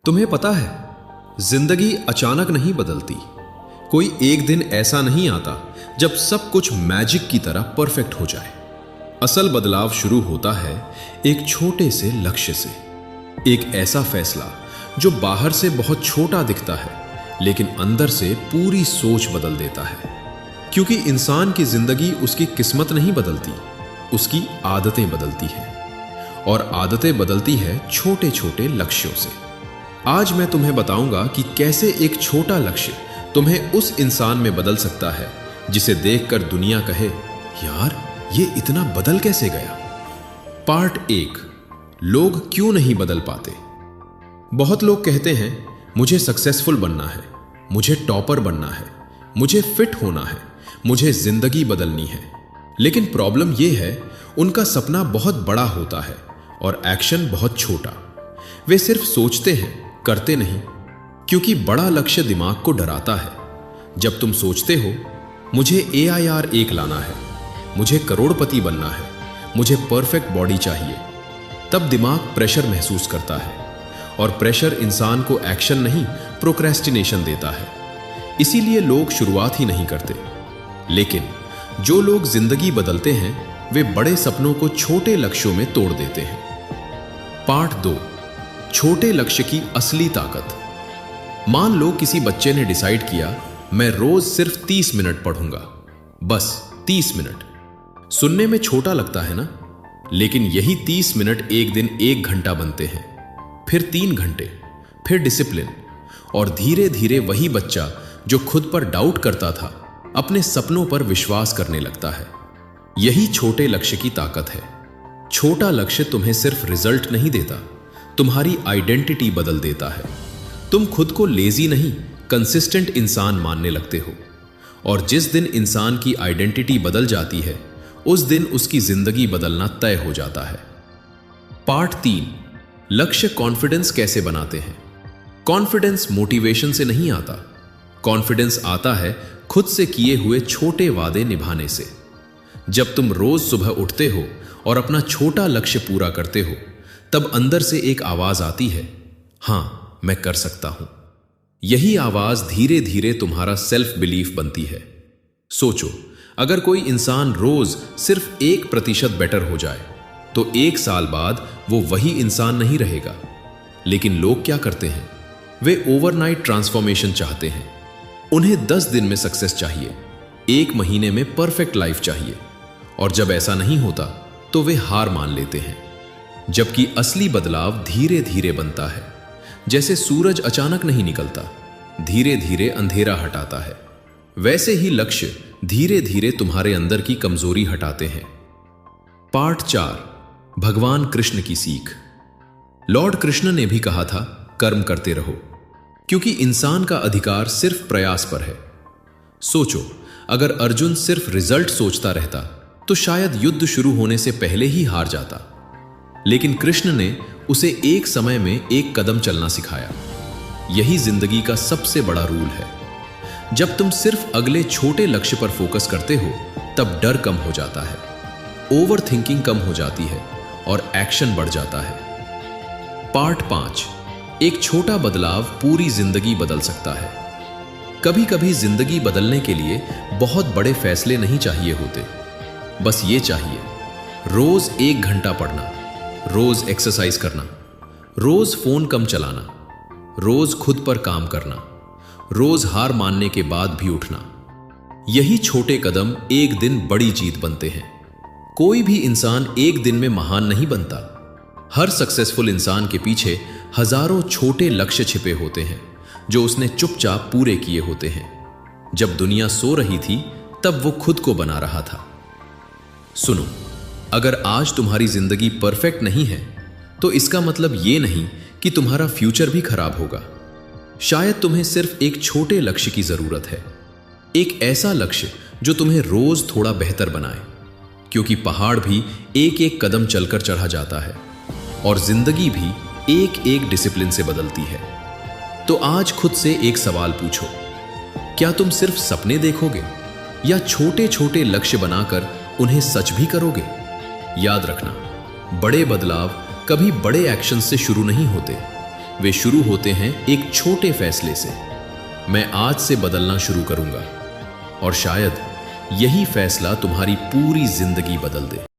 तुम्हें पता है, जिंदगी अचानक नहीं बदलती। कोई एक दिन ऐसा नहीं आता जब सब कुछ मैजिक की तरह परफेक्ट हो जाए। असल बदलाव शुरू होता है एक छोटे से लक्ष्य से। एक ऐसा फैसला जो बाहर से बहुत छोटा दिखता है लेकिन अंदर से पूरी सोच बदल देता है। क्योंकि इंसान की जिंदगी उसकी किस्मत नहीं बदलती, उसकी आदतें बदलती हैं। और आदतें बदलती है छोटे छोटे लक्ष्यों से। आज मैं तुम्हें बताऊंगा कि कैसे एक छोटा लक्ष्य तुम्हें उस इंसान में बदल सकता है जिसे देखकर दुनिया कहे, यार ये इतना बदल कैसे गया। पार्ट 1, लोग क्यों नहीं बदल पाते। बहुत लोग कहते हैं मुझे सक्सेसफुल बनना है, मुझे टॉपर बनना है, मुझे फिट होना है, मुझे जिंदगी बदलनी है। लेकिन प्रॉब्लम यह है उनका सपना बहुत बड़ा होता है और एक्शन बहुत छोटा। वे सिर्फ सोचते हैं, करते नहीं। क्योंकि बड़ा लक्ष्य दिमाग को डराता है। जब तुम सोचते हो मुझे AIR 1 लाना है, मुझे करोड़पति बनना है, मुझे परफेक्ट बॉडी चाहिए, तब दिमाग प्रेशर महसूस करता है। और प्रेशर इंसान को एक्शन नहीं, प्रोक्रेस्टिनेशन देता है। इसीलिए लोग शुरुआत ही नहीं करते। लेकिन जो लोग जिंदगी बदलते हैं वे बड़े सपनों को छोटे लक्ष्यों में तोड़ देते हैं। पार्ट 2, छोटे लक्ष्य की असली ताकत। मान लो किसी बच्चे ने डिसाइड किया मैं रोज सिर्फ 30 मिनट पढ़ूंगा, बस 30 मिनट। सुनने में छोटा लगता है ना, लेकिन यही 30 मिनट एक दिन 1 घंटा बनते हैं, फिर 3 घंटे, फिर डिसिप्लिन। और धीरे धीरे वही बच्चा जो खुद पर डाउट करता था अपने सपनों पर विश्वास करने लगता है। यही छोटे लक्ष्य की ताकत है। छोटा लक्ष्य तुम्हें सिर्फ रिजल्ट नहीं देता, तुम्हारी आइडेंटिटी बदल देता है। तुम खुद को लेजी नहीं, कंसिस्टेंट इंसान मानने लगते हो। और जिस दिन इंसान की आइडेंटिटी बदल जाती है उस दिन उसकी जिंदगी बदलना तय हो जाता है। पार्ट 3, लक्ष्य कॉन्फिडेंस कैसे बनाते हैं। कॉन्फिडेंस मोटिवेशन से नहीं आता। कॉन्फिडेंस आता है खुद से किए हुए छोटे वादे निभाने से। जब तुम रोज सुबह उठते हो और अपना छोटा लक्ष्य पूरा करते हो तब अंदर से एक आवाज आती है, हां मैं कर सकता हूं। यही आवाज धीरे धीरे तुम्हारा सेल्फ बिलीफ बनती है। सोचो, अगर कोई इंसान रोज सिर्फ 1% बेटर हो जाए तो 1 साल बाद वो वही इंसान नहीं रहेगा। लेकिन लोग क्या करते हैं, वे ओवरनाइट ट्रांसफॉर्मेशन चाहते हैं। उन्हें 10 दिन में सक्सेस चाहिए, 1 महीने में परफेक्ट लाइफ चाहिए। और जब ऐसा नहीं होता तो वे हार मान लेते हैं। जबकि असली बदलाव धीरे धीरे बनता है। जैसे सूरज अचानक नहीं निकलता, धीरे धीरे अंधेरा हटाता है, वैसे ही लक्ष्य धीरे धीरे तुम्हारे अंदर की कमजोरी हटाते हैं। पार्ट 4, भगवान कृष्ण की सीख। लॉर्ड कृष्ण ने भी कहा था कर्म करते रहो, क्योंकि इंसान का अधिकार सिर्फ प्रयास पर है। सोचो, अगर अर्जुन सिर्फ रिजल्ट सोचता रहता तो शायद युद्ध शुरू होने से पहले ही हार जाता। लेकिन कृष्ण ने उसे एक समय में 1 कदम चलना सिखाया। यही जिंदगी का सबसे बड़ा रूल है। जब तुम सिर्फ अगले छोटे लक्ष्य पर फोकस करते हो तब डर कम हो जाता है, ओवर थिंकिंग कम हो जाती है और एक्शन बढ़ जाता है। पार्ट 5, एक छोटा बदलाव पूरी जिंदगी बदल सकता है। कभी कभी जिंदगी बदलने के लिए बहुत बड़े फैसले नहीं चाहिए होते। बस ये चाहिए, रोज 1 घंटा पढ़ना, रोज एक्सरसाइज करना, रोज फोन कम चलाना, रोज खुद पर काम करना, रोज हार मानने के बाद भी उठना। यही छोटे कदम एक दिन बड़ी जीत बनते हैं। कोई भी इंसान एक दिन में महान नहीं बनता। हर सक्सेसफुल इंसान के पीछे हजारों छोटे लक्ष्य छिपे होते हैं जो उसने चुपचाप पूरे किए होते हैं। जब दुनिया सो रही थी तब वो खुद को बना रहा था। सुनो, अगर आज तुम्हारी जिंदगी परफेक्ट नहीं है तो इसका मतलब ये नहीं कि तुम्हारा फ्यूचर भी खराब होगा। शायद तुम्हें सिर्फ एक छोटे लक्ष्य की जरूरत है। एक ऐसा लक्ष्य जो तुम्हें रोज थोड़ा बेहतर बनाए। क्योंकि पहाड़ भी एक एक कदम चलकर चढ़ा जाता है और जिंदगी भी एक एक डिसिप्लिन से बदलती है। तो आज खुद से एक सवाल पूछो, क्या तुम सिर्फ सपने देखोगे या छोटे छोटे लक्ष्य बनाकर उन्हें सच भी करोगे। याद रखना, बड़े बदलाव कभी बड़े एक्शन से शुरू नहीं होते, वे शुरू होते हैं एक छोटे फैसले से। मैं आज से बदलना शुरू करूंगा, और शायद यही फैसला तुम्हारी पूरी जिंदगी बदल दे।